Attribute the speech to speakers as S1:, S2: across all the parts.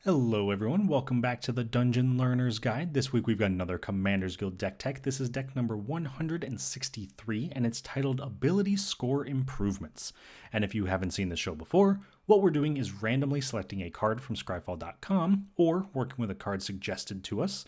S1: Hello everyone, welcome back to the Dungeon Learner's Guide. This week we've got another Commander's Guild deck tech. This is deck number 163 and it's titled Ability Score Improvements. And if you haven't seen this show before, what we're doing is randomly selecting a card from scryfall.com or working with a card suggested to us,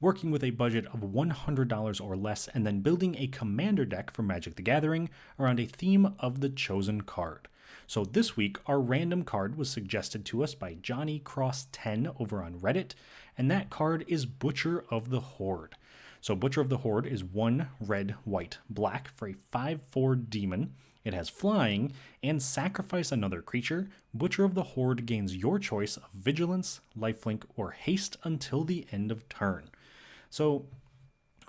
S1: working with a budget of $100 or less, and then building a commander deck for Magic the Gathering around a theme of the chosen card. So this week, our random card was suggested to us by Johnny Cross 10 over on Reddit, and that card is Butcher of the Horde. So Butcher of the Horde is 1 red, white, black for a 5/4 demon. It has flying, and sacrifice another creature. Butcher of the Horde gains your choice of Vigilance, Lifelink, or Haste until the end of turn. So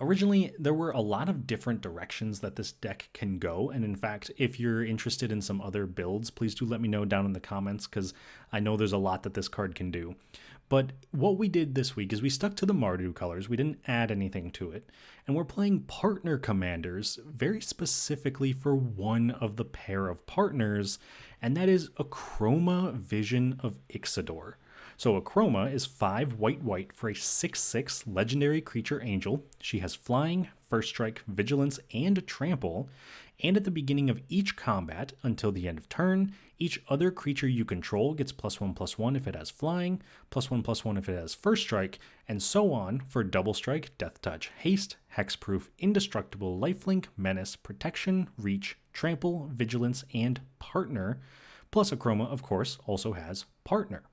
S1: originally, there were a lot of different directions that this deck can go, and in fact, if you're interested in some other builds, please do let me know down in the comments, because I know there's a lot that this card can do. But what we did this week is we stuck to the Mardu colors, we didn't add anything to it, and we're playing partner commanders very specifically for one of the pair of partners, and that is Akroma Vision of Ixidor. So Akroma is 5 white for a 6/6 legendary creature angel. She has flying, first strike, vigilance, and trample. And at the beginning of each combat until the end of turn, each other creature you control gets +1/+1 if it has flying, +1/+1 if it has first strike, and so on for double strike, death touch, haste, hexproof, indestructible, lifelink, menace, protection, reach, trample, vigilance, and partner. Plus Akroma, of course, also has partner.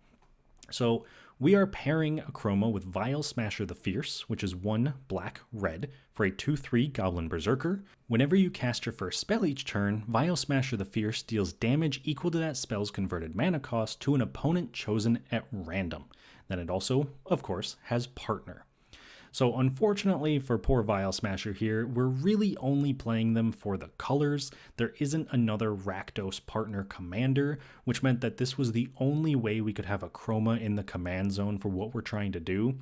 S1: So we are pairing Akroma with Vial Smasher the Fierce, which is 1 black-red for a 2/3 Goblin Berserker. Whenever you cast your first spell each turn, Vial Smasher the Fierce deals damage equal to that spell's converted mana cost to an opponent chosen at random. Then it also, of course, has partner. So unfortunately for poor Vial Smasher here, we're really only playing them for the colors. There isn't another Rakdos partner commander, which meant that this was the only way we could have Akroma in the command zone for what we're trying to do.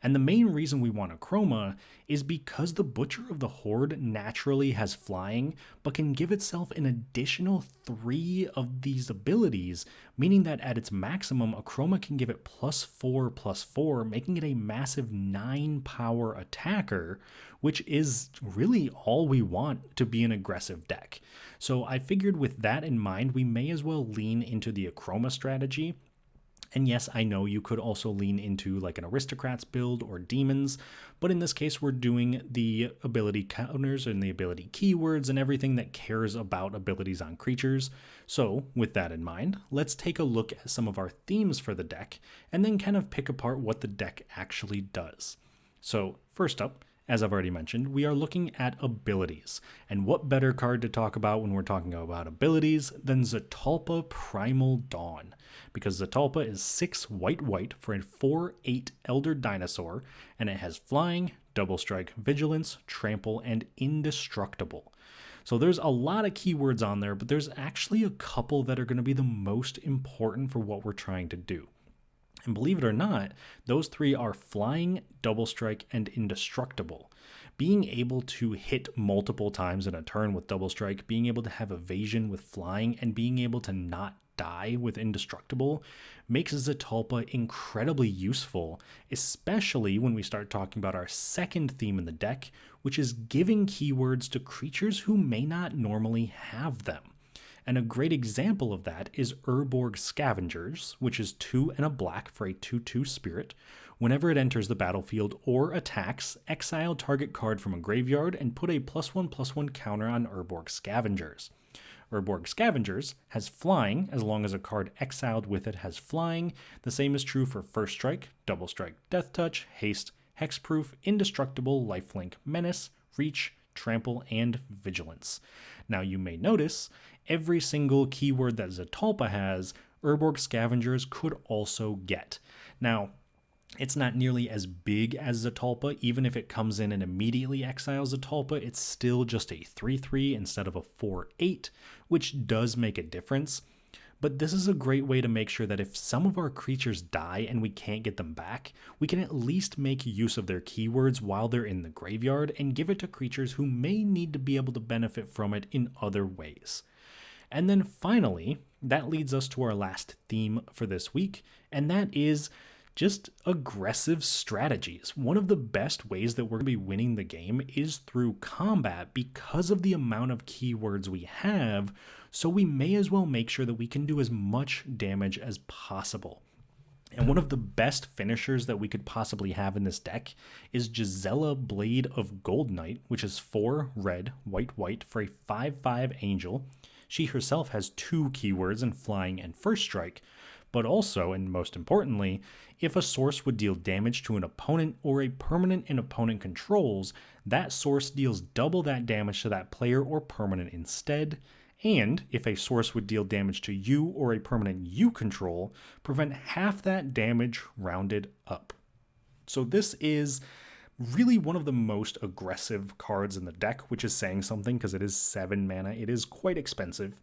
S1: And the main reason we want Akroma is because the Butcher of the Horde naturally has flying, but can give itself an additional 3 of these abilities, meaning that at its maximum, Akroma can give it +4/+4, making it a massive 9 power attacker, which is really all we want to be an aggressive deck. So I figured with that in mind, we may as well lean into the Akroma strategy. And yes, I know you could also lean into like an Aristocrats build or Demons, but in this case we're doing the ability counters and the ability keywords and everything that cares about abilities on creatures. So with that in mind, let's take a look at some of our themes for the deck and then kind of pick apart what the deck actually does. So first up, as I've already mentioned, we are looking at abilities. And what better card to talk about when we're talking about abilities than Zetalpa Primal Dawn? Because Zetalpa is 6 white for a 4/8 Elder Dinosaur, and it has flying, double strike, vigilance, trample, and indestructible. So there's a lot of keywords on there, but there's actually a couple that are going to be the most important for what we're trying to do. And believe it or not, those 3 are flying, double strike, and indestructible. Being able to hit multiple times in a turn with double strike, being able to have evasion with flying, and being able to not die with indestructible makes Zetalpa incredibly useful, especially when we start talking about our second theme in the deck, which is giving keywords to creatures who may not normally have them. And a great example of that is Urborg Scavengers, which is 2 and a black for a 2/2 spirit. Whenever it enters the battlefield or attacks, exile target card from a graveyard and put a +1/+1 counter on Urborg Scavengers. Urborg Scavengers has flying as long as a card exiled with it has flying. The same is true for first strike, double strike, death touch, haste, hexproof, indestructible, lifelink, menace, reach, trample, and vigilance. Now you may notice every single keyword that Zetalpa has, Urborg Scavengers could also get. Now, it's not nearly as big as Zetalpa. Even if it comes in and immediately exiles Zetalpa, it's still just a 3/3 instead of a 4/8, which does make a difference. But this is a great way to make sure that if some of our creatures die and we can't get them back, we can at least make use of their keywords while they're in the graveyard and give it to creatures who may need to be able to benefit from it in other ways. And then finally, that leads us to our last theme for this week, and that is just aggressive strategies. One of the best ways that we're going to be winning the game is through combat because of the amount of keywords we have, so we may as well make sure that we can do as much damage as possible. And one of the best finishers that we could possibly have in this deck is Gisela Blade of Gold Knight, which is 4 red, white for a 5/5 angel. She herself has 2 keywords in flying and first strike, but also, and most importantly, if a source would deal damage to an opponent or a permanent an opponent controls, that source deals double that damage to that player or permanent instead. And if a source would deal damage to you or a permanent you control, prevent half that damage rounded up. So this is really one of the most aggressive cards in the deck, which is saying something because it is 7 mana. It is quite expensive,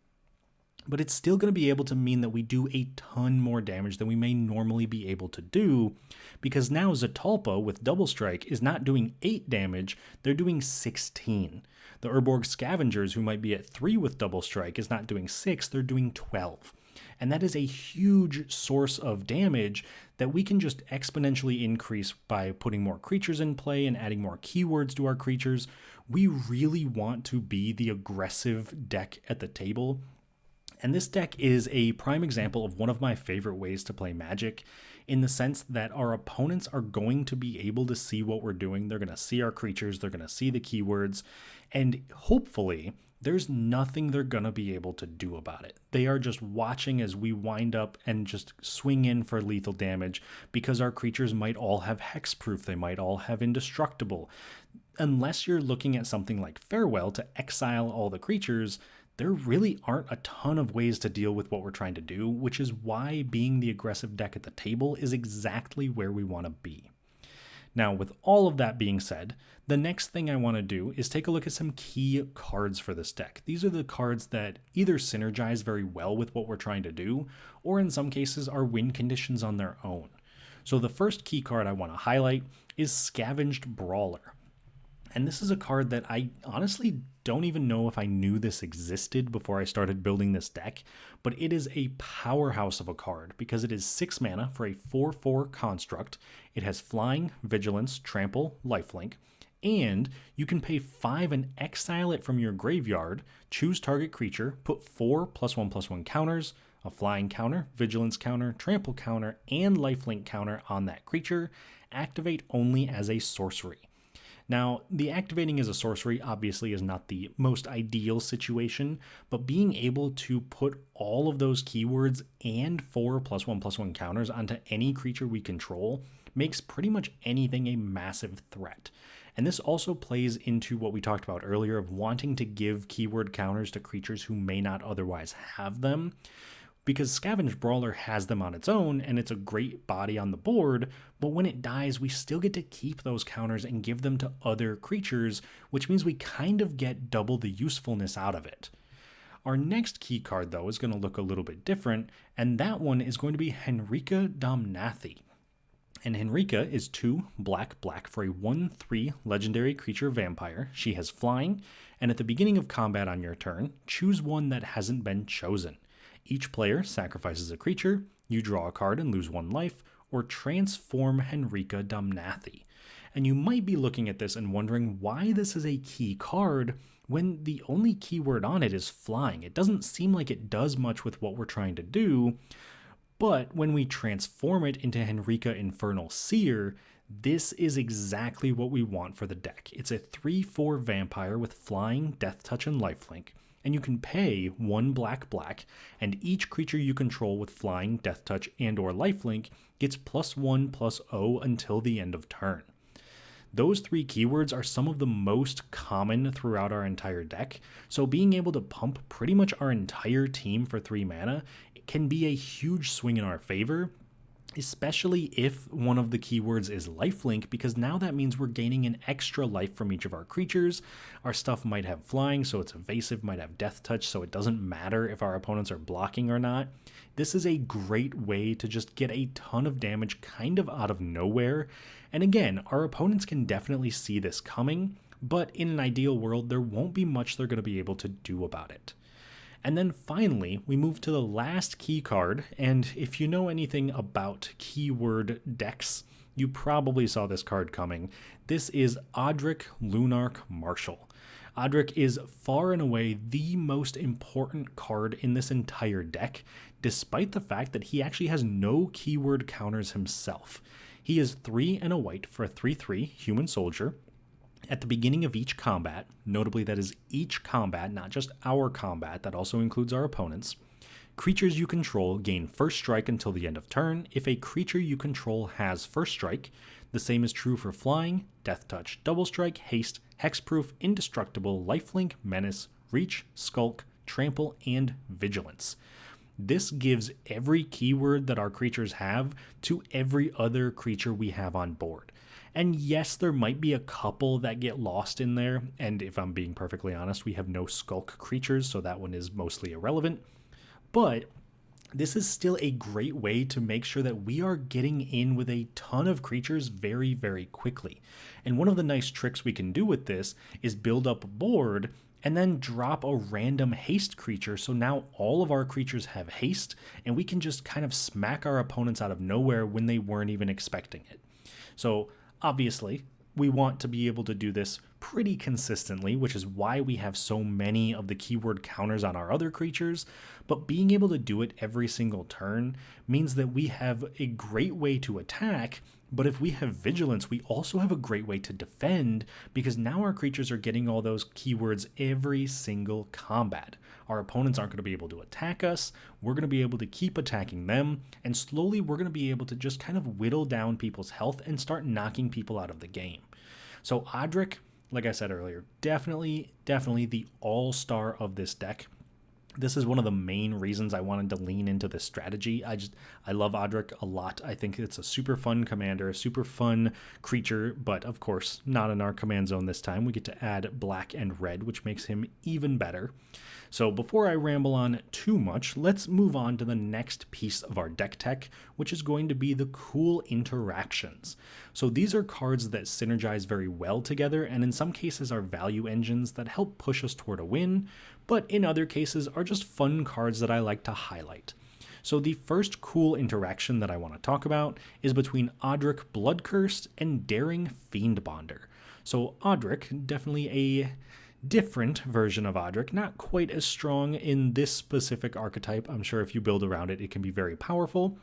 S1: but it's still going to be able to mean that we do a ton more damage than we may normally be able to do, because now Zatalpa with Double Strike is not doing 8 damage, they're doing 16. The Urborg Scavengers, who might be at 3 with Double Strike, is not doing 6, they're doing 12. And that is a huge source of damage that we can just exponentially increase by putting more creatures in play and adding more keywords to our creatures. We really want to be the aggressive deck at the table. And this deck is a prime example of one of my favorite ways to play Magic, in the sense that our opponents are going to be able to see what we're doing. They're going to see our creatures, they're going to see the keywords, and hopefully there's nothing they're going to be able to do about it. They are just watching as we wind up and just swing in for lethal damage, because our creatures might all have hexproof, they might all have indestructible. Unless you're looking at something like Farewell to exile all the creatures, there really aren't a ton of ways to deal with what we're trying to do, which is why being the aggressive deck at the table is exactly where we want to be. Now, with all of that being said, the next thing I want to do is take a look at some key cards for this deck. These are the cards that either synergize very well with what we're trying to do, or in some cases are win conditions on their own. So the first key card I want to highlight is Scavenged Brawler. And this is a card that I honestly don't even know if I knew this existed before I started building this deck, but it is a powerhouse of a card because it is 6 mana for a 4/4 construct. It has flying, vigilance, trample, lifelink, and you can pay 5 and exile it from your graveyard, choose target creature, put 4 +1/+1 counters, a flying counter, vigilance counter, trample counter, and lifelink counter on that creature, activate only as a sorcery. Now, the activating as a sorcery obviously is not the most ideal situation, but being able to put all of those keywords and 4 +1/+1 counters onto any creature we control makes pretty much anything a massive threat. And this also plays into what we talked about earlier of wanting to give keyword counters to creatures who may not otherwise have them, because Scavenged Brawler has them on its own, and it's a great body on the board, but when it dies, we still get to keep those counters and give them to other creatures, which means we kind of get double the usefulness out of it. Our next key card, though, is going to look a little bit different, and that one is going to be Henrika Domnathi. And Henrika is 2 black for a 1/3 legendary creature vampire. She has flying, and at the beginning of combat on your turn, choose one that hasn't been chosen. Each player sacrifices a creature, you draw a card and lose 1 life, or transform Henrika Domnathi. And you might be looking at this and wondering why this is a key card when the only keyword on it is flying. It doesn't seem like it does much with what we're trying to do, but when we transform it into Henrika Infernal Seer, this is exactly what we want for the deck. It's a 3/4 vampire with flying, death touch, and lifelink. And you can pay 1 black, and each creature you control with flying, death touch, and or lifelink gets +1/+0 until the end of turn. Those 3 keywords are some of the most common throughout our entire deck, so being able to pump pretty much our entire team for 3 mana can be a huge swing in our favor, especially if one of the keywords is lifelink, because now that means we're gaining an extra life from each of our creatures. Our stuff might have flying, so it's evasive, might have death touch, so it doesn't matter if our opponents are blocking or not. This is a great way to just get a ton of damage kind of out of nowhere. And again, our opponents can definitely see this coming, but in an ideal world, there won't be much they're going to be able to do about it. And then finally, we move to the last key card, and if you know anything about keyword decks, you probably saw this card coming. This is Odric Lunarch Marshal. Odric is far and away the most important card in this entire deck, despite the fact that he actually has no keyword counters himself. He is 3 and a white for a 3/3 human soldier. At the beginning of each combat, notably that is each combat, not just our combat, that also includes our opponents, creatures you control gain first strike until the end of turn. If a creature you control has first strike, the same is true for flying, death touch, double strike, haste, hexproof, indestructible, lifelink, menace, reach, skulk, trample, and vigilance. This gives every keyword that our creatures have to every other creature we have on board. And yes, there might be a couple that get lost in there, and if I'm being perfectly honest, we have no skulk creatures, so that one is mostly irrelevant. But this is still a great way to make sure that we are getting in with a ton of creatures very, very quickly. And one of the nice tricks we can do with this is build up a board and then drop a random haste creature, so now all of our creatures have haste, and we can just kind of smack our opponents out of nowhere when they weren't even expecting it. So obviously, we want to be able to do this pretty consistently, which is why we have so many of the keyword counters on our other creatures, but being able to do it every single turn means that we have a great way to attack, but if we have vigilance, we also have a great way to defend, because now our creatures are getting all those keywords every single combat. Our opponents aren't going to be able to attack us, we're going to be able to keep attacking them, and slowly we're going to be able to just kind of whittle down people's health and start knocking people out of the game. So Odric, like I said earlier, definitely the all-star of this deck. This is one of the main reasons I wanted to lean into this strategy. I love Odric a lot. I think it's a super fun commander, a super fun creature, but of course, not in our command zone this time. We get to add black and red, which makes him even better. So before I ramble on too much, let's move on to the next piece of our deck tech, which is going to be the cool interactions. So these are cards that synergize very well together, and in some cases are value engines that help push us toward a win, but in other cases are just fun cards that I like to highlight. So the first cool interaction that I want to talk about is between Odric Bloodcursed and Daring Fiendbonder. So Odric, definitely a different version of Odric, not quite as strong in this specific archetype. I'm sure if you build around it, it can be very powerful,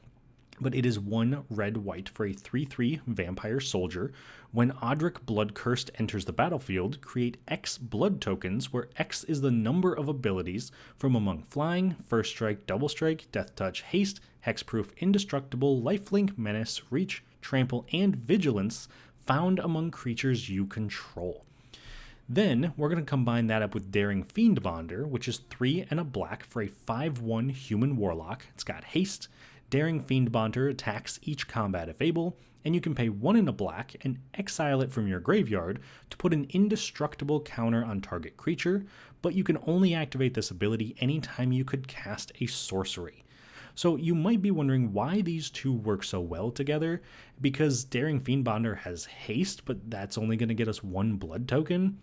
S1: but it is 1 red-white for a 3/3 vampire soldier. When Odric Bloodcursed enters the battlefield, create X blood tokens, where X is the number of abilities from among flying, first strike, double strike, death touch, haste, hexproof, indestructible, lifelink, menace, reach, trample, and vigilance found among creatures you control. Then we're going to combine that up with Daring Fiendbonder, which is 3 and a black for a 5/1 human warlock. It's got haste. Daring Fiendbonder attacks each combat if able, and you can pay 1 and a black and exile it from your graveyard to put an indestructible counter on target creature, but you can only activate this ability anytime you could cast a sorcery. So you might be wondering why these two work so well together, because Daring Fiendbonder has haste, but that's only going to get us 1 blood token.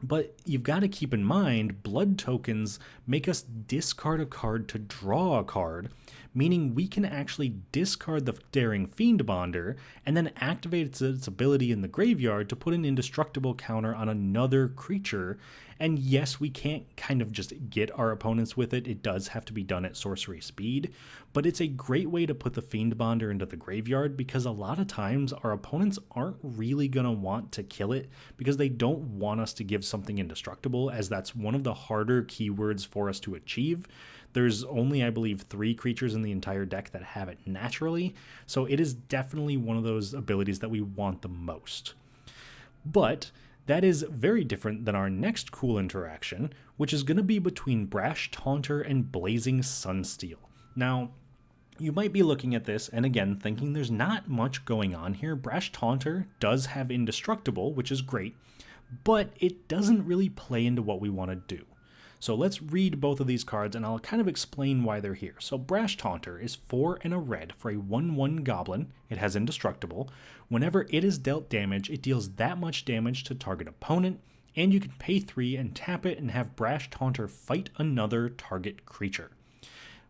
S1: But you've got to keep in mind, blood tokens make us discard a card to draw a card, meaning we can actually discard the Daring Fiendbonder and then activate its ability in the graveyard to put an indestructible counter on another creature. And yes, we can't kind of just get our opponents with it. It does have to be done at sorcery speed, but it's a great way to put the Fiendbonder into the graveyard, because a lot of times our opponents aren't really going to want to kill it because they don't want us to give something indestructible, as that's one of the harder keywords for us to achieve. There's only, I believe, 3 creatures in the entire deck that have it naturally, so it is definitely one of those abilities that we want the most. But that is very different than our next cool interaction, which is going to be between Brash Taunter and Blazing Sunsteel. Now, you might be looking at this and again thinking there's not much going on here. Brash Taunter does have indestructible, which is great, but it doesn't really play into what we want to do. So let's read both of these cards and I'll kind of explain why they're here. So Brash Taunter is 4 and a red for a 1/1 goblin. It has indestructible. Whenever it is dealt damage, it deals that much damage to target opponent, and you can pay 3 and tap it and have Brash Taunter fight another target creature.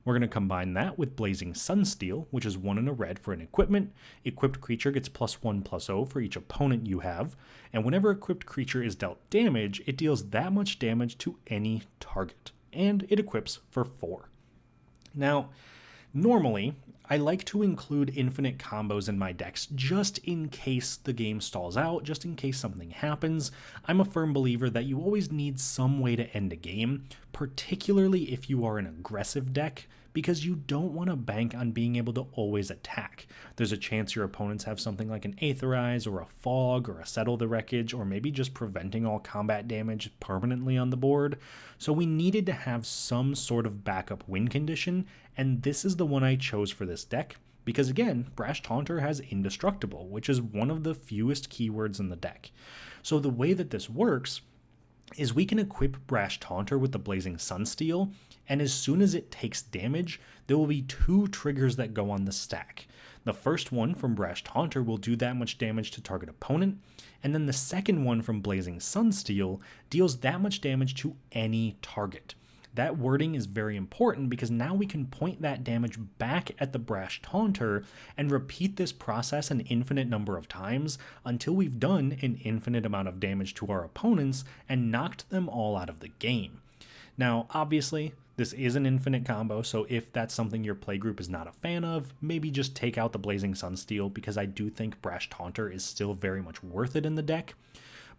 S1: We're going to combine that with Blazing Sunsteel, which is 1 and a red for an equipment. Equipped creature gets +1/+0 for each opponent you have, and whenever equipped creature is dealt damage, it deals that much damage to any target, and it equips for 4. Now, normally, I like to include infinite combos in my decks just in case the game stalls out, just in case something happens. I'm a firm believer that you always need some way to end a game, particularly if you are an aggressive deck, because you don't want to bank on being able to always attack. There's a chance your opponents have something like an Aetherize or a Fog or a Settle the Wreckage, or maybe just preventing all combat damage permanently on the board. So we needed to have some sort of backup win condition, and this is the one I chose for this deck, because again, Brash Taunter has Indestructible, which is one of the fewest keywords in the deck. So the way that this works is we can equip Brash Taunter with the Blazing Sunsteel, and as soon as it takes damage, there will be 2 triggers that go on the stack. The first one from Brash Taunter will do that much damage to target opponent, and then the second one from Blazing Sunsteel deals that much damage to any target. That wording is very important because now we can point that damage back at the Brash Taunter and repeat this process an infinite number of times until we've done an infinite amount of damage to our opponents and knocked them all out of the game. Now, obviously, this is an infinite combo, so if that's something your playgroup is not a fan of, maybe just take out the Blazing Sunsteel, because I do think Brash Taunter is still very much worth it in the deck.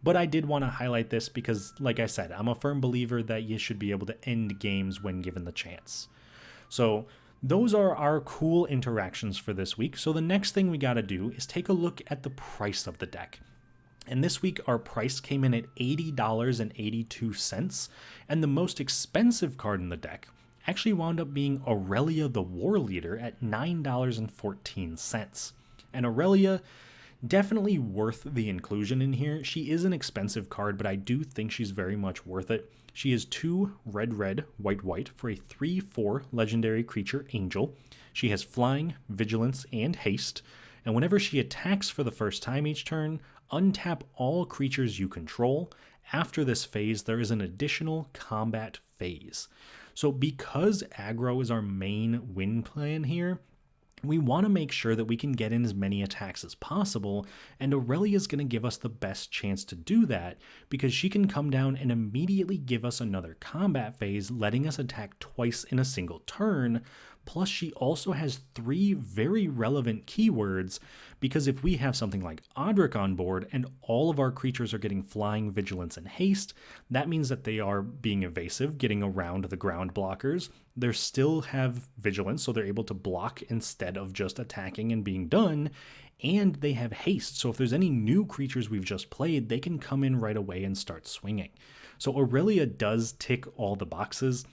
S1: But I did want to highlight this because, like I said, I'm a firm believer that you should be able to end games when given the chance. So those are our cool interactions for this week. So the next thing we got to do is take a look at the price of the deck. And this week our price came in at $80.82, and the most expensive card in the deck actually wound up being Aurelia the War Leader at $9.14. And Aurelia, definitely worth the inclusion in here. She is an expensive card, but I do think she's very much worth it. She is 2 red, white for a 3/4 legendary creature angel. She has flying, vigilance, and haste, and whenever she attacks for the first time each turn, untap all creatures you control. After this phase, there is an additional combat phase. So because aggro is our main win plan here, we want to make sure that we can get in as many attacks as possible, and Aurelia is going to give us the best chance to do that because she can come down and immediately give us another combat phase, letting us attack twice in a single turn. Plus, she also has 3 very relevant keywords, because if we have something like Odric on board and all of our creatures are getting flying, vigilance, and haste, that means that they are being evasive, getting around the ground blockers. They still have vigilance, so they're able to block instead of just attacking and being done, and they have haste, so if there's any new creatures we've just played, they can come in right away and start swinging. So Aurelia does tick all the boxes,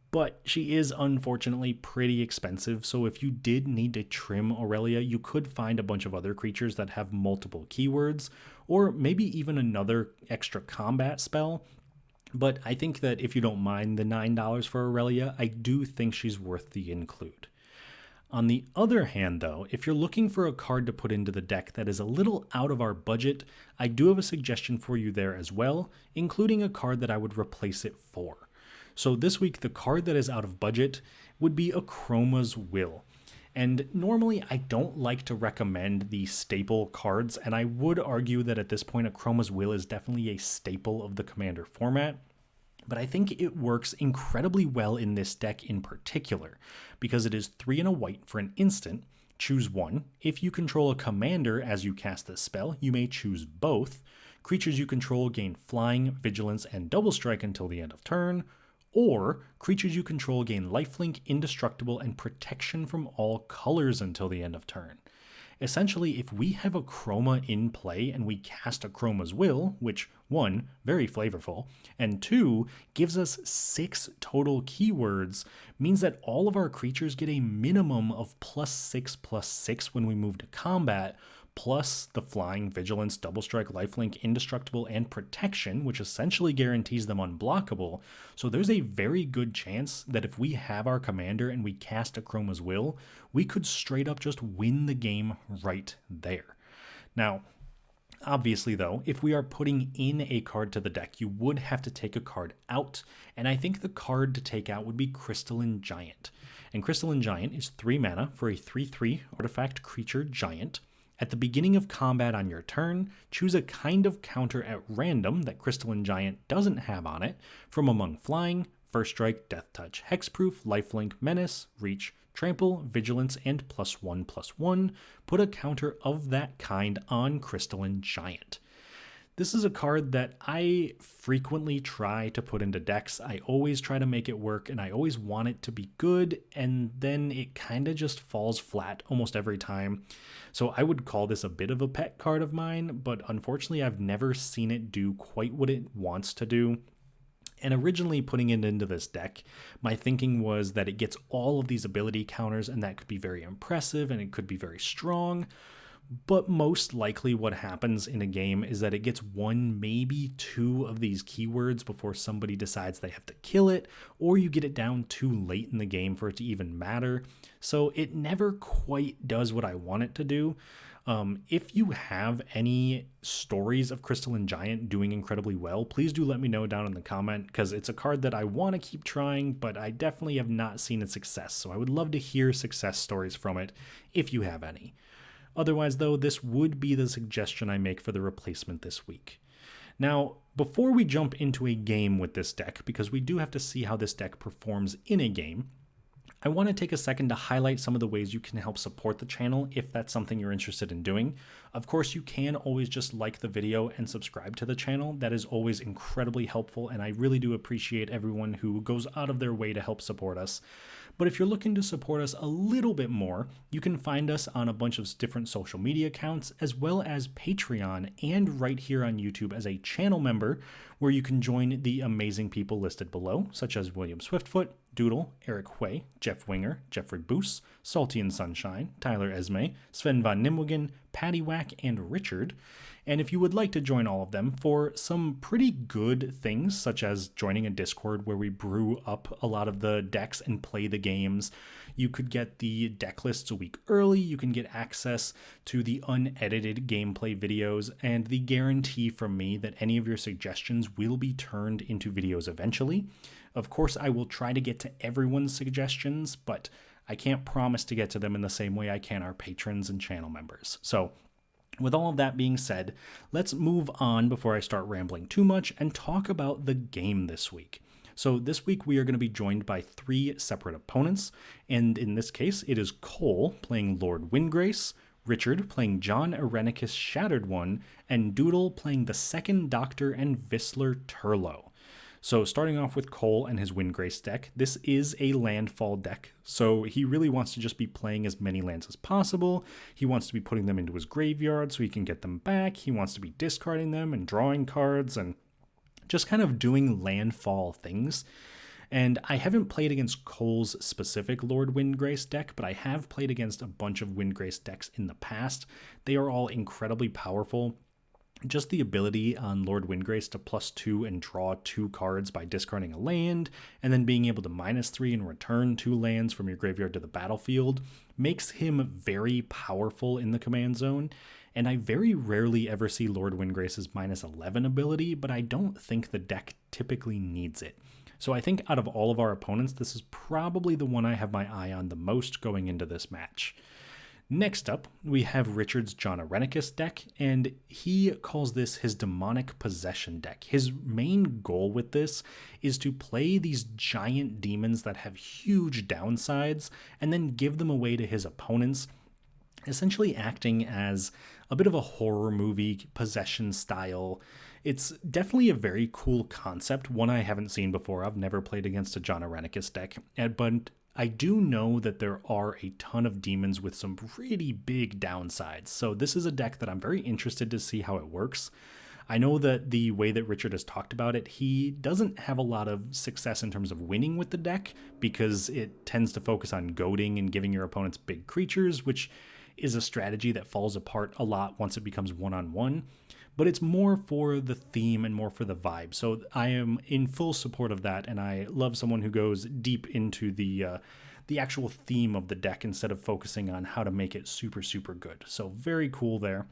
S1: but she is unfortunately pretty expensive, so if you did need to trim Aurelia, you could find a bunch of other creatures that have multiple keywords, or maybe even another extra combat spell. But I think that if you don't mind the $9 for Aurelia, I do think she's worth the include. On the other hand though, if you're looking for a card to put into the deck that is a little out of our budget, I do have a suggestion for you there as well, including a card that I would replace it for. So this week, the card that is out of budget would be Akroma's Will. And normally I don't like to recommend the staple cards, and I would argue that at this point Akroma's Will is definitely a staple of the Commander format. But I think it works incredibly well in this deck in particular, because it is 3 and a white for an instant. Choose one. If you control a commander as you cast this spell, you may choose both. Creatures you control gain flying, vigilance, and double strike until the end of turn. Or creatures you control gain lifelink, indestructible, and protection from all colors until the end of turn. Essentially, if we have Akroma in play and we cast Akroma's Will, which 1, very flavorful, and 2, gives us 6 total keywords, means that all of our creatures get a minimum of +6/+6 when we move to combat, plus the flying, vigilance, double strike, lifelink, indestructible, and protection, which essentially guarantees them unblockable. So there's a very good chance that if we have our commander and we cast Akroma's Will, we could straight up just win the game right there. Now, Obviously, though, if we are putting in a card to the deck, you would have to take a card out, and I think the card to take out would be Crystalline Giant. And Crystalline Giant is 3 mana for a 3/3 artifact creature giant. At the beginning of combat on your turn, choose a kind of counter at random that Crystalline Giant doesn't have on it from among flying, first strike, death touch, hexproof, lifelink, menace, reach, trample, vigilance, and +1/+1. Put a counter of that kind on Crystalline Giant. This is a card that I frequently try to put into decks. I always try to make it work, and I always want it to be good, and then it kind of just falls flat almost every time. So I would call this a bit of a pet card of mine, but unfortunately I've never seen it do quite what it wants to do. And originally putting it into this deck, my thinking was that it gets all of these ability counters, and that could be very impressive and it could be very strong. But most likely what happens in a game is that it gets 1, maybe 2 of these keywords before somebody decides they have to kill it, or you get it down too late in the game for it to even matter. So it never quite does what I want it to do. If you have any stories of Crystalline Giant doing incredibly well, please do let me know down in the comment, because it's a card that I want to keep trying, but I definitely have not seen its success. So I would love to hear success stories from it if you have any. Otherwise, though, this would be the suggestion I make for the replacement this week. Now, before we jump into a game with this deck, because we do have to see how this deck performs in a game, I want to take a second to highlight some of the ways you can help support the channel if that's something you're interested in doing. Of course, you can always just like the video and subscribe to the channel. That is always incredibly helpful, and I really do appreciate everyone who goes out of their way to help support us. But if you're looking to support us a little bit more, you can find us on a bunch of different social media accounts, as well as Patreon and right here on YouTube as a channel member, where you can join the amazing people listed below, such as William Swiftfoot, Doodle, Eric Hui, Jeff Winger, Jeffrey Boos, Salty and Sunshine, Tyler Esme, Sven von Nimwegen, Patty Whack, and Richard. And if you would like to join all of them for some pretty good things, such as joining a Discord where we brew up a lot of the decks and play the games, you could get the deck lists a week early, you can get access to the unedited gameplay videos, and the guarantee from me that any of your suggestions will be turned into videos eventually. Of course, I will try to get to everyone's suggestions, but I can't promise to get to them in the same way I can our patrons and channel members. So, with all of that being said, let's move on before I start rambling too much and talk about the game this week. So this week we are going to be joined by 3 separate opponents, and in this case it is Cole playing Lord Windgrace, Richard playing John Irenicus Shattered One, and Doodle playing the Second Doctor and Vissler Turlo. So starting off with Cole and his Windgrace deck, this is a landfall deck, so he really wants to just be playing as many lands as possible. He wants to be putting them into his graveyard so he can get them back. He wants to be discarding them and drawing cards and just kind of doing landfall things. And I haven't played against Cole's specific Lord Windgrace deck, but I have played against a bunch of Windgrace decks in the past. They are all incredibly powerful. Just the ability on Lord Windgrace to +2 and draw 2 cards by discarding a land, and then being able to -3 and return 2 lands from your graveyard to the battlefield, makes him very powerful in the command zone. And I very rarely ever see Lord Windgrace's -11 ability, but I don't think the deck typically needs it. So I think out of all of our opponents, this is probably the one I have my eye on the most going into this match. Next up, we have Richard's John Irenicus deck, and he calls this his Demonic Possession deck. His main goal with this is to play these giant demons that have huge downsides, and then give them away to his opponents, essentially acting as a bit of a horror movie possession style. It's definitely a very cool concept, one I haven't seen before. I've never played against a John Irenicus deck, but I do know that there are a ton of demons with some pretty big downsides, so this is a deck that I'm very interested to see how it works. I know that the way that Richard has talked about it, he doesn't have a lot of success in terms of winning with the deck, because it tends to focus on goading and giving your opponents big creatures, which is a strategy that falls apart a lot once it becomes one-on-one. But it's more for the theme and more for the vibe. So I am in full support of that, and I love someone who goes deep into the actual theme of the deck instead of focusing on how to make it super, super good. So very cool there.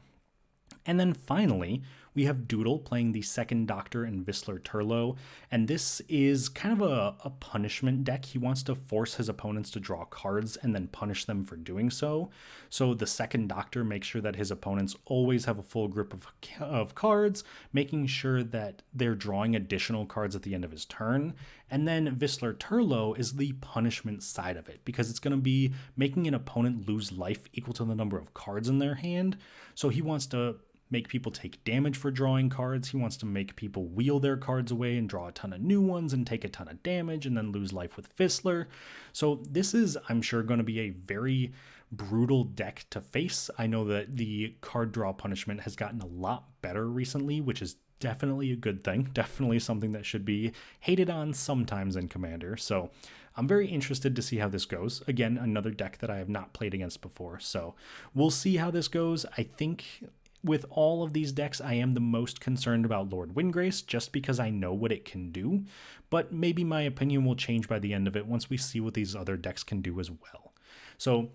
S1: And then finally, we have Doodle playing the second Doctor and Whistler Turlo, and this is kind of a punishment deck. He wants to force his opponents to draw cards and then punish them for doing so. So the second Doctor makes sure that his opponents always have a full grip of cards, making sure that they're drawing additional cards at the end of his turn. And then Whistler Turlo is the punishment side of it, because it's going to be making an opponent lose life equal to the number of cards in their hand. So he wants to make people take damage for drawing cards. He wants to make people wheel their cards away and draw a ton of new ones and take a ton of damage and then lose life with Whistler. So this is, I'm sure, going to be a very brutal deck to face. I know that the card draw punishment has gotten a lot better recently, which is definitely a good thing. Definitely something that should be hated on sometimes in Commander. So I'm very interested to see how this goes. Again, another deck that I have not played against before. So we'll see how this goes. I think with all of these decks, I am the most concerned about Lord Windgrace, just because I know what it can do, but maybe my opinion will change by the end of it once we see what these other decks can do as well. So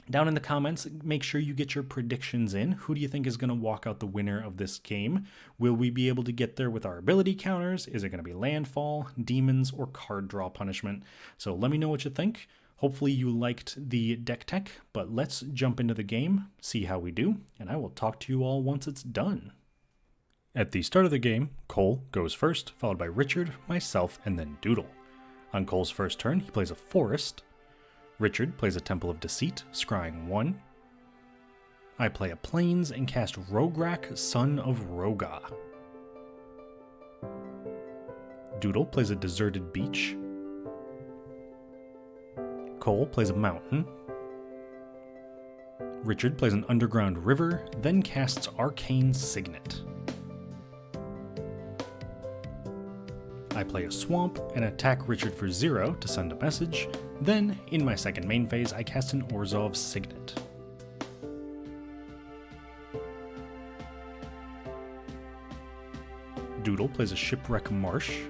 S1: down in the comments, make sure you get your predictions in. Who do you think is going to walk out the winner of this game? Will we be able to get there with our ability counters? Is it going to be landfall, demons, or card draw punishment? So let me know what you think. Hopefully you liked the deck tech, but let's jump into the game, see how we do, and I will talk to you all once it's done. At the start of the game, Cole goes first, followed by Richard, myself, and then Doodle. On Cole's first turn, he plays a forest. Richard plays a Temple of Deceit, scrying 1. I play a Plains and cast Rograk, Son of Roga. Doodle plays a Deserted Beach. Cole plays a mountain. Richard plays an underground river, then casts Arcane Signet. I play a swamp and attack Richard for 0 to send a message. Then, in my second main phase, I cast an Orzhov Signet. Doodle plays a Shipwreck Marsh.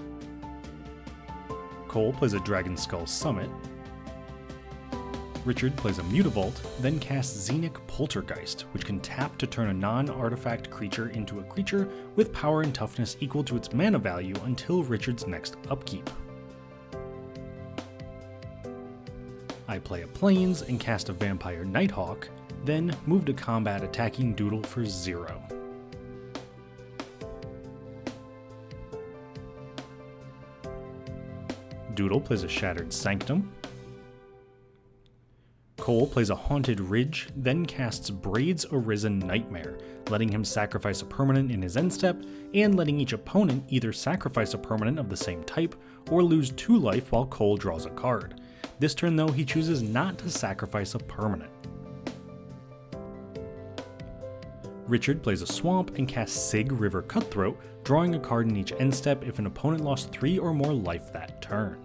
S1: Cole plays a Dragon Skull Summit. Richard plays a Mutavault, then casts Xenic Poltergeist, which can tap to turn a non-artifact creature into a creature with power and toughness equal to its mana value until Richard's next upkeep. I play a Plains and cast a Vampire Nighthawk, then move to combat attacking Doodle for 0. Doodle plays a Shattered Sanctum. Cole plays a Haunted Ridge, then casts Braid's Arisen Nightmare, letting him sacrifice a permanent in his end step, and letting each opponent either sacrifice a permanent of the same type, or lose 2 life while Cole draws a card. This turn though, he chooses not to sacrifice a permanent. Richard plays a Swamp and casts Sig River Cutthroat, drawing a card in each end step if an opponent lost 3 or more life that turn.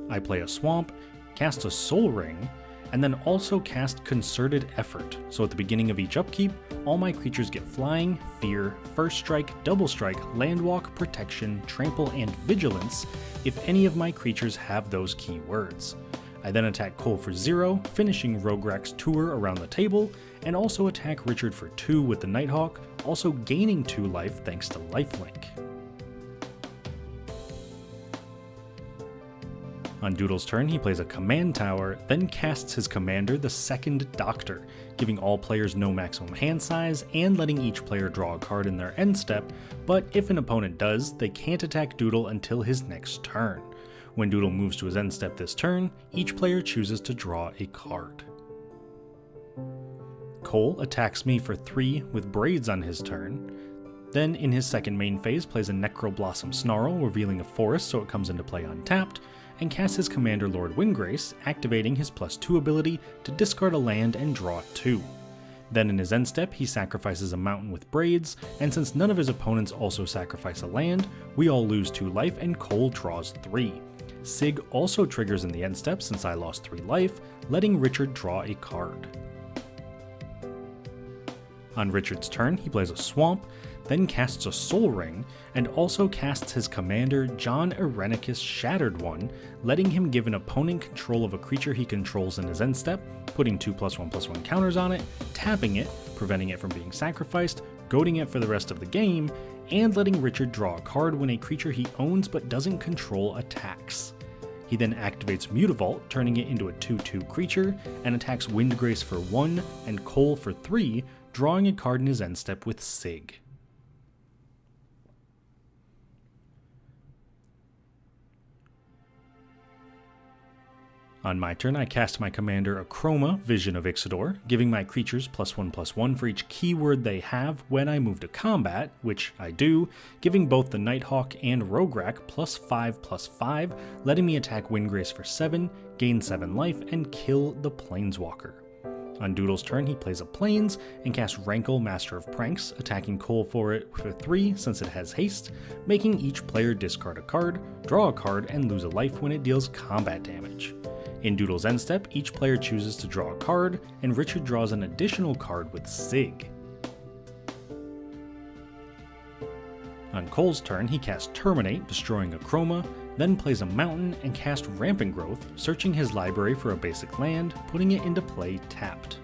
S1: I play a Swamp, cast a Soul Ring, and then also cast Concerted Effort, so at the beginning of each upkeep, all my creatures get Flying, Fear, First Strike, Double Strike, Landwalk, Protection, Trample, and Vigilance if any of my creatures have those keywords. I then attack Cole for 0, finishing Rograk's tour around the table, and also attack Richard for 2 with the Nighthawk, also gaining 2 life thanks to Lifelink. On Doodle's turn, he plays a Command Tower, then casts his commander, the second Doctor, giving all players no maximum hand size and letting each player draw a card in their end step, but if an opponent does, they can't attack Doodle until his next turn. When Doodle moves to his end step this turn, each player chooses to draw a card. Cole attacks me for 3 with Braids on his turn. Then, in his second main phase, plays a Necroblossom Snarl, revealing a forest so it comes into play untapped, and casts his commander Lord Windgrace, activating his +2 ability to discard a land and draw 2. Then in his end step, he sacrifices a mountain with Braids, and since none of his opponents also sacrifice a land, we all lose 2 life and Cole draws 3. Sig also triggers in the end step since I lost 3 life, letting Richard draw a card. On Richard's turn, he plays a Swamp, then casts a Soul Ring, and also casts his commander John Irenicus Shattered One, letting him give an opponent control of a creature he controls in his end step, putting 2+1/+1 counters on it, tapping it, preventing it from being sacrificed, goading it for the rest of the game, and letting Richard draw a card when a creature he owns but doesn't control attacks. He then activates Mutavault, turning it into a 2/2 creature, and attacks Windgrace for 1 and Cole for 3, drawing a card in his end step with Sig. On my turn, I cast my commander Akroma, Vision of Ixidor, giving my creatures +1/+1 for each keyword they have when I move to combat, which I do, giving both the Nighthawk and Rograk +5/+5, letting me attack Windgrace for 7, gain 7 life, and kill the Planeswalker. On Doodle's turn, he plays a Plains and casts Rankle, Master of Pranks, attacking Cole for it for 3 since it has haste, making each player discard a card, draw a card, and lose a life when it deals combat damage. In Doodle's end step, each player chooses to draw a card, and Richard draws an additional card with Sig. On Cole's turn, he casts Terminate, destroying Akroma, then plays a Mountain and casts Rampant Growth, searching his library for a basic land, putting it into play tapped.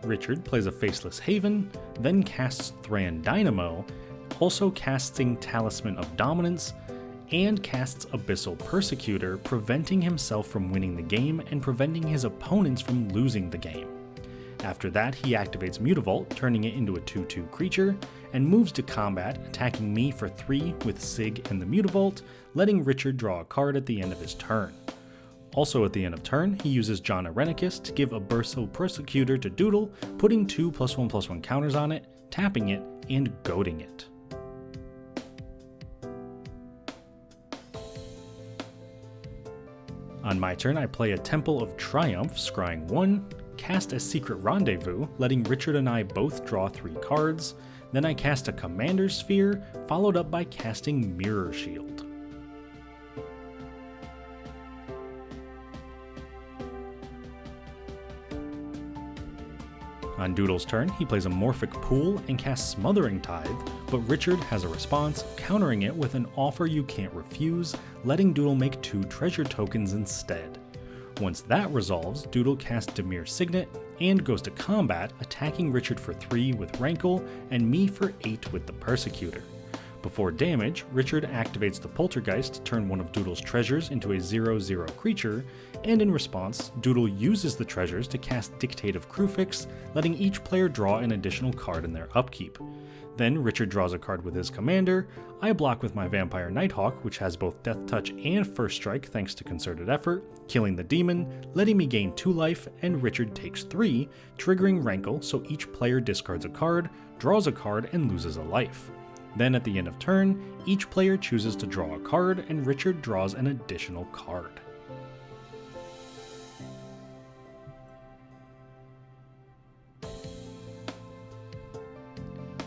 S1: Richard plays a Faceless Haven, then casts Thran Dynamo, also casting Talisman of Dominance, and casts Abyssal Persecutor, preventing himself from winning the game and preventing his opponents from losing the game. After that, he activates Mutavault, turning it into a 2/2 creature, and moves to combat, attacking me for 3 with Sig and the Mutavault, letting Richard draw a card at the end of his turn. Also at the end of turn, he uses John Arenicus to give Abyssal Persecutor to Doodle, putting 2 +1/+1 counters on it, tapping it, and goading it. On my turn, I play a Temple of Triumph, scrying 1, cast a Secret Rendezvous, letting Richard and I both draw 3 cards, then I cast a Commander Sphere, followed up by casting Mirror Shield. On Doodle's turn, he plays a Morphic Pool and casts Smothering Tithe, but Richard has a response, countering it with an Offer You Can't Refuse, letting Doodle make 2 treasure tokens instead. Once that resolves, Doodle casts Dimir Signet and goes to combat, attacking Richard for 3 with Rankle and me for 8 with the Persecutor. Before damage, Richard activates the Poltergeist to turn one of Doodle's treasures into a 0/0 creature, and in response, Doodle uses the treasures to cast Dictate of Crufix, letting each player draw an additional card in their upkeep. Then Richard draws a card with his commander, I block with my Vampire Nighthawk, which has both Death Touch and First Strike thanks to concerted effort, killing the demon, letting me gain 2 life, and Richard takes 3, triggering Rankle so each player discards a card, draws a card, and loses a life. Then at the end of turn, each player chooses to draw a card, and Richard draws an additional card.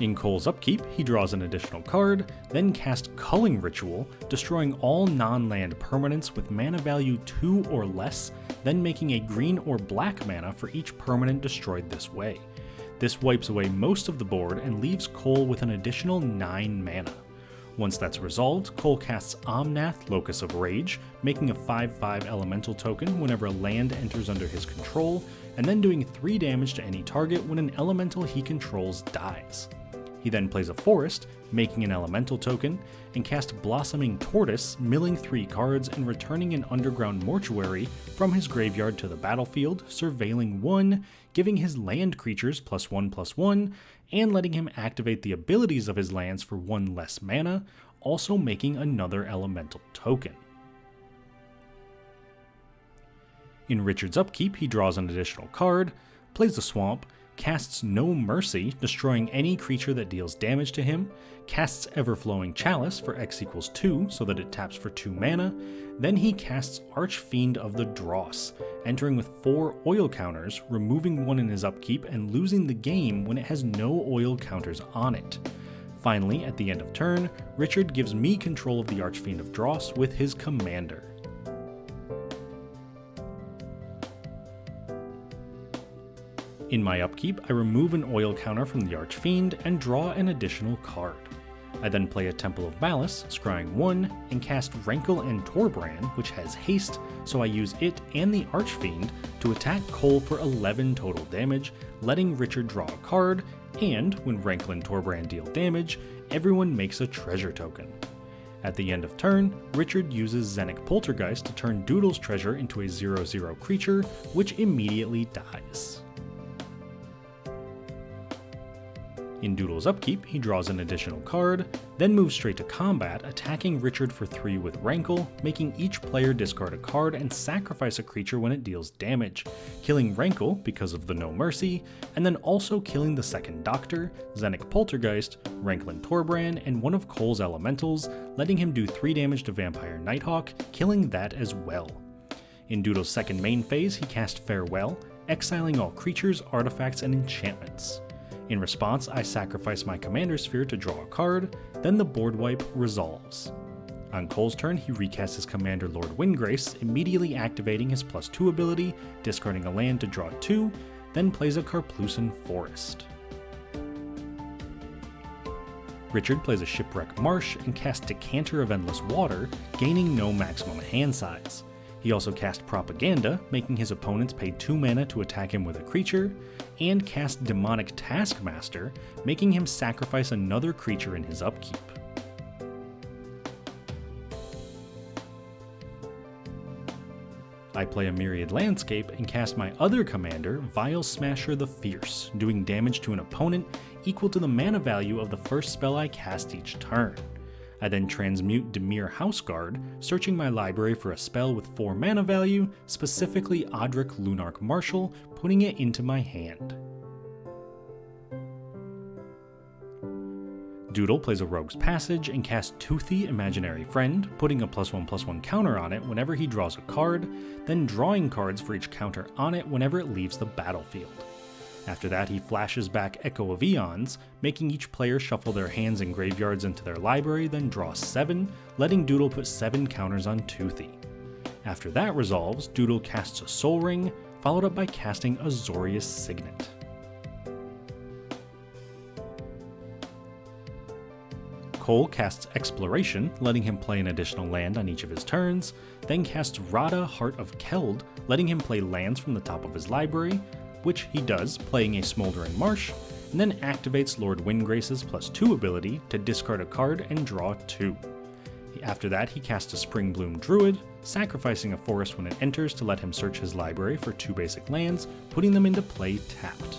S1: In Cole's upkeep, he draws an additional card, then casts Culling Ritual, destroying all non-land permanents with mana value 2 or less, then making a green or black mana for each permanent destroyed this way. This wipes away most of the board and leaves Cole with an additional 9 mana. Once that's resolved, Cole casts Omnath, Locus of Rage, making a 5/5 elemental token whenever a land enters under his control, and then doing 3 damage to any target when an elemental he controls dies. He then plays a Forest, making an elemental token, and casts Blossoming Tortoise, milling 3 cards and returning an Underground Mortuary from his graveyard to the battlefield, surveilling 1, giving his land creatures +1/+1, and letting him activate the abilities of his lands for 1 less mana, also making another elemental token. In Richard's upkeep, he draws an additional card, plays a Swamp, casts No Mercy, destroying any creature that deals damage to him, casts Everflowing Chalice for X=2 so that it taps for 2 mana, then he casts Archfiend of the Dross, entering with 4 oil counters, removing 1 in his upkeep and losing the game when it has no oil counters on it. Finally, at the end of turn, Richard gives me control of the Archfiend of Dross with his commander. In my upkeep, I remove an oil counter from the Archfiend and draw an additional card. I then play a Temple of Malice, scrying 1, and cast Rankle and Torbrand, which has haste, so I use it and the Archfiend to attack Cole for 11 total damage, letting Richard draw a card, and when Rankle and Torbrand deal damage, everyone makes a treasure token. At the end of turn, Richard uses Zenic Poltergeist to turn Doodle's treasure into a 0/0 creature, which immediately dies. In Doodle's upkeep, he draws an additional card, then moves straight to combat, attacking Richard for 3 with Rankle, making each player discard a card and sacrifice a creature when it deals damage, killing Rankle because of the No Mercy, and then also killing the second Doctor, Zenic Poltergeist, Rankle and Torbrand, and one of Cole's elementals, letting him do 3 damage to Vampire Nighthawk, killing that as well. In Doodle's second main phase, he cast Farewell, exiling all creatures, artifacts, and enchantments. In response, I sacrifice my Commander Sphere to draw a card, then the board wipe resolves. On Cole's turn, he recasts his Commander Lord Windgrace, immediately activating his +2 ability, discarding a land to draw 2, then plays a Karplusan Forest. Richard plays a Shipwreck Marsh and casts Decanter of Endless Water, gaining no maximum hand size. He also cast Propaganda, making his opponents pay 2 mana to attack him with a creature, and cast Demonic Taskmaster, making him sacrifice another creature in his upkeep. I play a Myriad Landscape and cast my other commander, Vial Smasher the Fierce, doing damage to an opponent equal to the mana value of the first spell I cast each turn. I then transmute Dimir Houseguard, searching my library for a spell with 4 mana value, specifically Odric Lunarch Marshal, putting it into my hand. Doodle plays a Rogue's Passage and casts Toothy Imaginary Friend, putting a +1/+1 counter on it whenever he draws a card, then drawing cards for each counter on it whenever it leaves the battlefield. After that, he flashes back Echo of Eons, making each player shuffle their hands and graveyards into their library, then draw 7, letting Doodle put 7 counters on Toothy. After that resolves, Doodle casts a Soul Ring, followed up by casting Azorius Signet. Cole casts Exploration, letting him play an additional land on each of his turns, then casts Radha Heart of Keld, letting him play lands from the top of his library, which he does, playing a Smoldering Marsh, and then activates Lord Windgrace's +2 ability to discard a card and draw 2. After that, he casts a Spring Bloom Druid, sacrificing a forest when it enters to let him search his library for 2 basic lands, putting them into play tapped.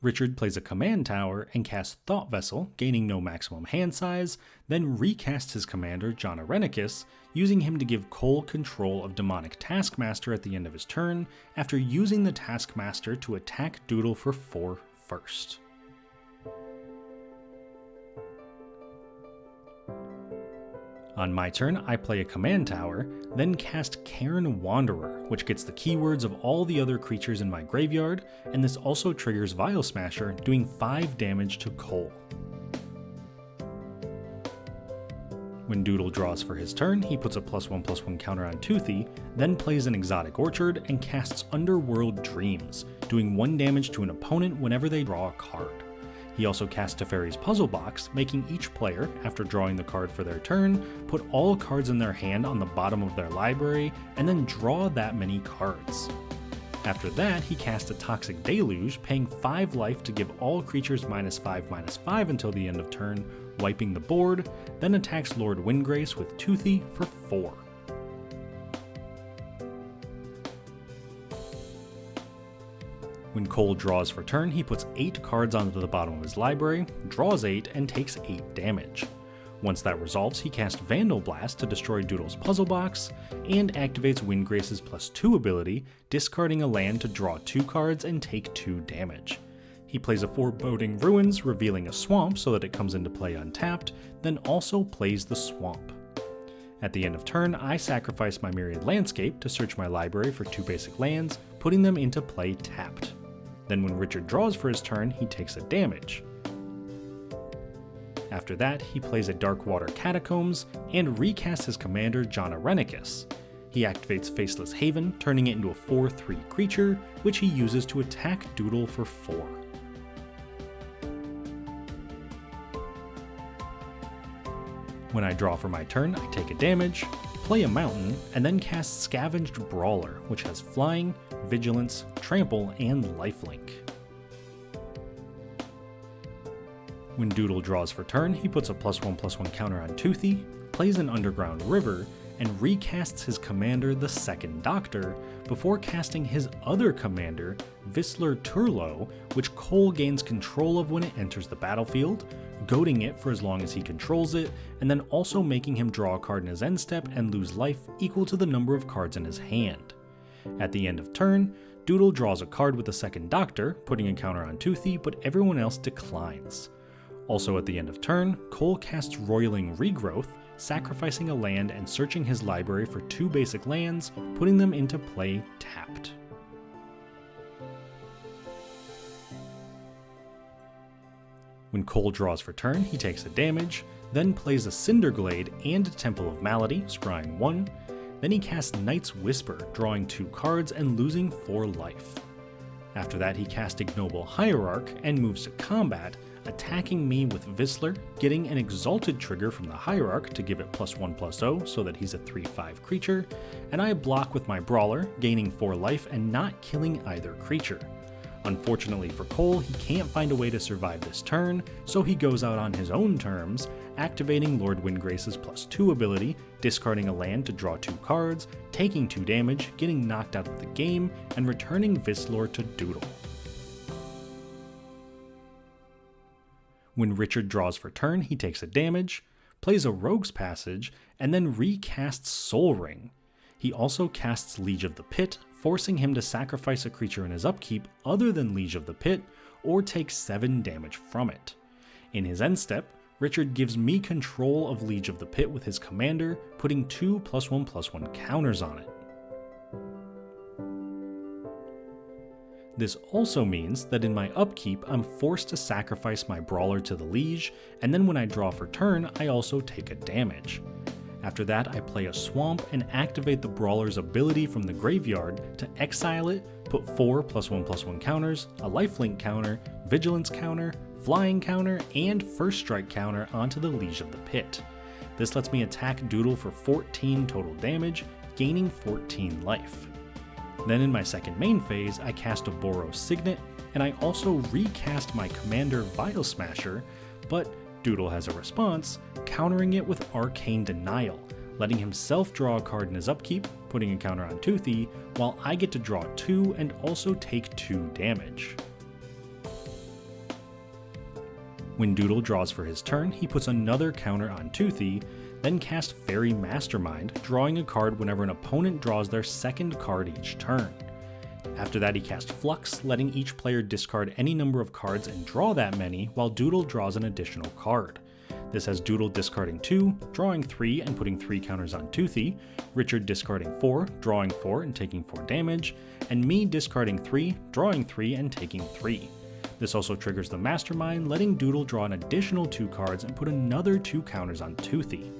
S1: Richard plays a Command Tower and casts Thought Vessel, gaining no maximum hand size, then recasts his commander, John Arenicus, using him to give Cole control of Demonic Taskmaster at the end of his turn, after using the Taskmaster to attack Doodle for 4 first. On my turn, I play a Command Tower, then cast Cairn Wanderer, which gets the keywords of all the other creatures in my graveyard, and this also triggers Vial Smasher, doing 5 damage to Cole. When Doodle draws for his turn, he puts a +1/+1 counter on Toothy, then plays an Exotic Orchard and casts Underworld Dreams, doing 1 damage to an opponent whenever they draw a card. He also casts Teferi's Puzzle Box, making each player, after drawing the card for their turn, put all cards in their hand on the bottom of their library, and then draw that many cards. After that, he casts a Toxic Deluge, paying 5 life to give all creatures -5/-5 until the end of turn, wiping the board, then attacks Lord Windgrace with Toothy for 4. When Cole draws for turn, he puts 8 cards onto the bottom of his library, draws 8, and takes 8 damage. Once that resolves, he casts Vandal Blast to destroy Doodle's Puzzle Box, and activates Windgrace's +2 ability, discarding a land to draw 2 cards and take 2 damage. He plays a Foreboding Ruins, revealing a swamp so that it comes into play untapped, then also plays the swamp. At the end of turn, I sacrifice my Myriad Landscape to search my library for 2 basic lands, putting them into play tapped. Then when Richard draws for his turn, he takes a damage. After that, he plays a Darkwater Catacombs and recasts his commander, John Arenicus. He activates Faceless Haven, turning it into a 4/3 creature, which he uses to attack Doodle for 4. When I draw for my turn, I take a damage, play a mountain, and then cast Scavenged Brawler, which has Flying, Vigilance, Trample, and Lifelink. When Doodle draws for turn, he puts a +1/+1 counter on Toothy, plays an Underground River, and recasts his commander, the Second Doctor, before casting his other commander, Visler Turlo, which Cole gains control of when it enters the battlefield, goading it for as long as he controls it, and then also making him draw a card in his end step and lose life equal to the number of cards in his hand. At the end of turn, Doodle draws a card with the Second Doctor, putting a counter on Toothy, but everyone else declines. Also at the end of turn, Cole casts Roiling Regrowth, sacrificing a land and searching his library for 2 basic lands, putting them into play tapped. When Cole draws for turn, he takes a damage, then plays a Cinderglade and a Temple of Malady, scrying 1, then he casts Knight's Whisper, drawing 2 cards and losing 4 life. After that he casts Ignoble Hierarch and moves to combat, attacking me with Visler, getting an Exalted trigger from the Hierarch to give it +1/+0 so that he's a 3/5 creature, and I block with my Brawler, gaining 4 life and not killing either creature. Unfortunately for Cole, he can't find a way to survive this turn, so he goes out on his own terms, activating Lord Windgrace's +2 ability, discarding a land to draw 2 cards, taking 2 damage, getting knocked out of the game, and returning Visler to Doodle. When Richard draws for turn, he takes a damage, plays a Rogue's Passage, and then recasts Soul Ring. He also casts Liege of the Pit, forcing him to sacrifice a creature in his upkeep other than Liege of the Pit, or take 7 damage from it. In his end step, Richard gives me control of Liege of the Pit with his commander, putting 2 +1/+1 counters on it. This also means that in my upkeep, I'm forced to sacrifice my Brawler to the Liege, and then when I draw for turn, I also take a damage. After that, I play a Swamp and activate the Brawler's ability from the graveyard to exile it, put 4 +1/+1 counters, a lifelink counter, vigilance counter, flying counter, and first strike counter onto the Liege of the Pit. This lets me attack Doodle for 14 total damage, gaining 14 life. Then in my second main phase, I cast a Boros Signet, and I also recast my Ixidor Vial Smasher, but Doodle has a response, countering it with Arcane Denial, letting himself draw a card in his upkeep, putting a counter on Toothy, while I get to draw 2 and also take 2 damage. When Doodle draws for his turn, he puts another counter on Toothy, then casts Fairy Mastermind, drawing a card whenever an opponent draws their second card each turn. After that he casts Flux, letting each player discard any number of cards and draw that many, while Doodle draws an additional card. This has Doodle discarding 2, drawing 3 and putting 3 counters on Toothy, Richard discarding 4, drawing 4 and taking 4 damage, and me discarding 3, drawing 3 and taking 3. This also triggers the Mastermind, letting Doodle draw an additional 2 cards and put another 2 counters on Toothy.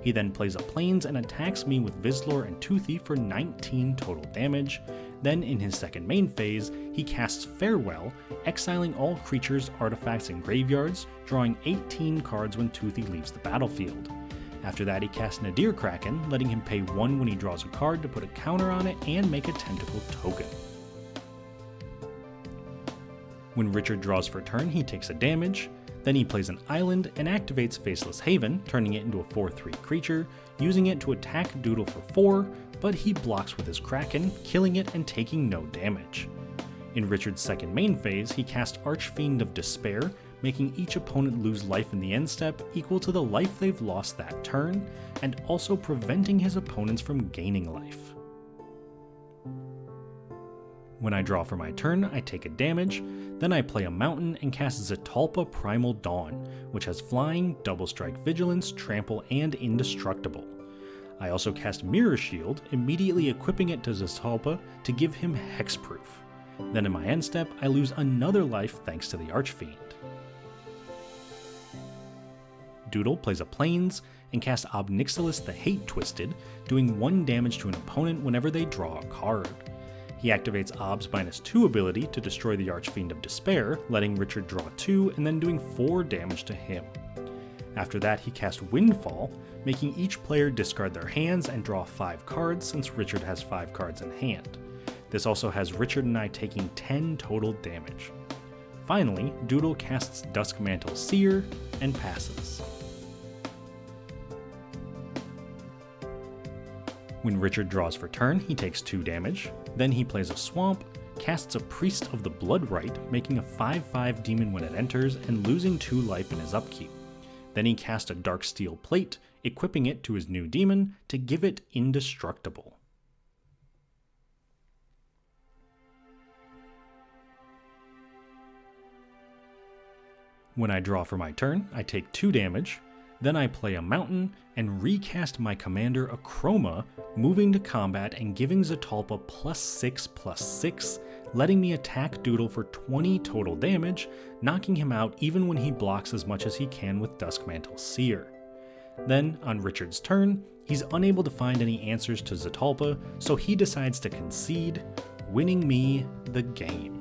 S1: He then plays a Plains and attacks me with Visler and Toothy for 19 total damage. Then in his second main phase, he casts Farewell, exiling all creatures, artifacts, and graveyards, drawing 18 cards when Toothy leaves the battlefield. After that he casts Nadir Kraken, letting him pay 1 when he draws a card to put a counter on it and make a Tentacle token. When Richard draws for turn, he takes a damage. Then he plays an island and activates Faceless Haven, turning it into a 4/3 creature, using it to attack Doodle for 4, but he blocks with his Kraken, killing it and taking no damage. In Richard's second main phase, he casts Archfiend of Despair, making each opponent lose life in the end step equal to the life they've lost that turn, and also preventing his opponents from gaining life. When I draw for my turn, I take a damage, then I play a mountain and cast Zetalpa Primal Dawn, which has Flying, Double Strike Vigilance, Trample, and Indestructible. I also cast Mirror Shield, immediately equipping it to Zetalpa to give him Hexproof. Then in my end step, I lose another life thanks to the Archfiend. Doodle plays a Plains and casts Obnixilis the Hate Twisted, doing 1 damage to an opponent whenever they draw a card. He activates Ob's -2 ability to destroy the Archfiend of Despair, letting Richard draw 2 and then doing 4 damage to him. After that, he cast Windfall, making each player discard their hands and draw 5 cards since Richard has 5 cards in hand. This also has Richard and I taking 10 total damage. Finally, Doodle casts Duskmantle Seer and passes. When Richard draws for turn, he takes 2 damage, then he plays a Swamp, casts a Priest of the Bloodrite, making a 5/5 demon when it enters and losing 2 life in his upkeep. Then he cast a Darksteel Plate, equipping it to his new demon to give it Indestructible. When I draw for my turn, I take 2 damage, then I play a Mountain and recast my commander Akroma, moving to combat and giving Zetalpa +6/+6, letting me attack Doodle for 20 total damage, knocking him out even when he blocks as much as he can with Duskmantle Seer. Then, on Richard's turn, he's unable to find any answers to Zetalpa, so he decides to concede, winning me the game.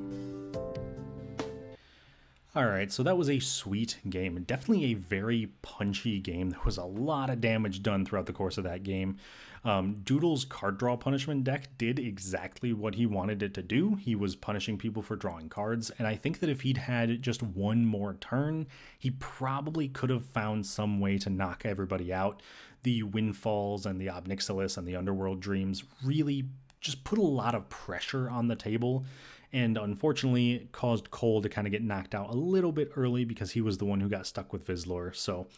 S1: Alright, so that was a sweet game. Definitely a very punchy game. There was a lot of damage done throughout the course of that game. Doodle's card draw punishment deck did exactly what he wanted it to do. He was punishing people for drawing cards, and I think that if he'd had just one more turn, he probably could have found some way to knock everybody out. The Windfalls and the Obnixilis and the Underworld Dreams really just put a lot of pressure on the table, and unfortunately it caused Cole to kind of get knocked out a little bit early because he was the one who got stuck with Vizlor. So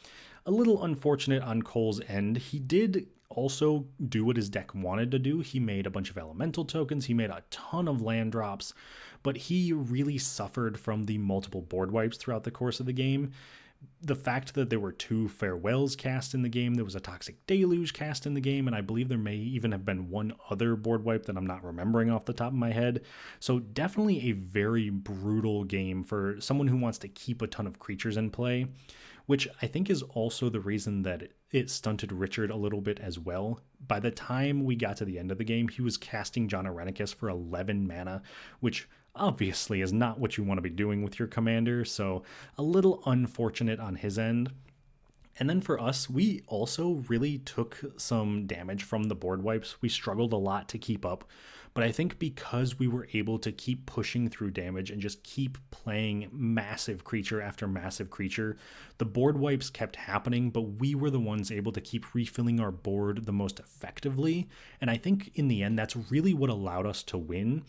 S1: a little unfortunate on Cole's end. He did also do what his deck wanted to do. He made a bunch of elemental tokens, he made a ton of land drops, but he really suffered from the multiple board wipes throughout the course of the game. The fact that there were 2 Farewells cast in the game, there was a Toxic Deluge cast in the game, and I believe there may even have been one other board wipe that I'm not remembering off the top of my head. So definitely a very brutal game for someone who wants to keep a ton of creatures in play, which I think is also the reason that it stunted Richard a little bit as well. By the time we got to the end of the game, he was casting John Irenicus for 11 mana, which obviously is not what you want to be doing with your commander, so a little unfortunate on his end. And then for us, we also really took some damage from the board wipes. We struggled a lot to keep up, but I think because we were able to keep pushing through damage and just keep playing massive creature after massive creature, the board wipes kept happening, but we were the ones able to keep refilling our board the most effectively, and I think in the end that's really what allowed us to win.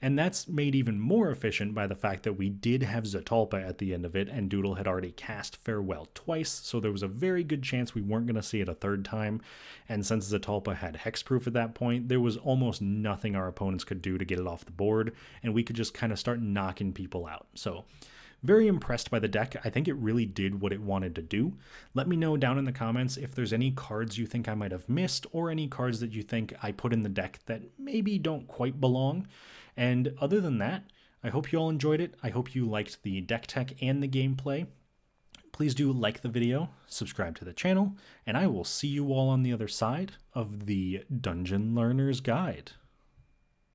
S1: And that's made even more efficient by the fact that we did have Zetalpa at the end of it, and Doodle had already cast Farewell twice, so there was a very good chance we weren't going to see it a third time. And since Zetalpa had hexproof at that point, there was almost nothing our opponents could do to get it off the board, and we could just kind of start knocking people out. So very impressed by the deck. I think it really did what it wanted to do. Let me know down in the comments if there's any cards you think I might have missed, or any cards that you think I put in the deck that maybe don't quite belong. And other than that, I hope you all enjoyed it. I hope you liked the deck tech and the gameplay. Please do like the video, subscribe to the channel, and I will see you all on the other side of the Dungeon Learner's Guide.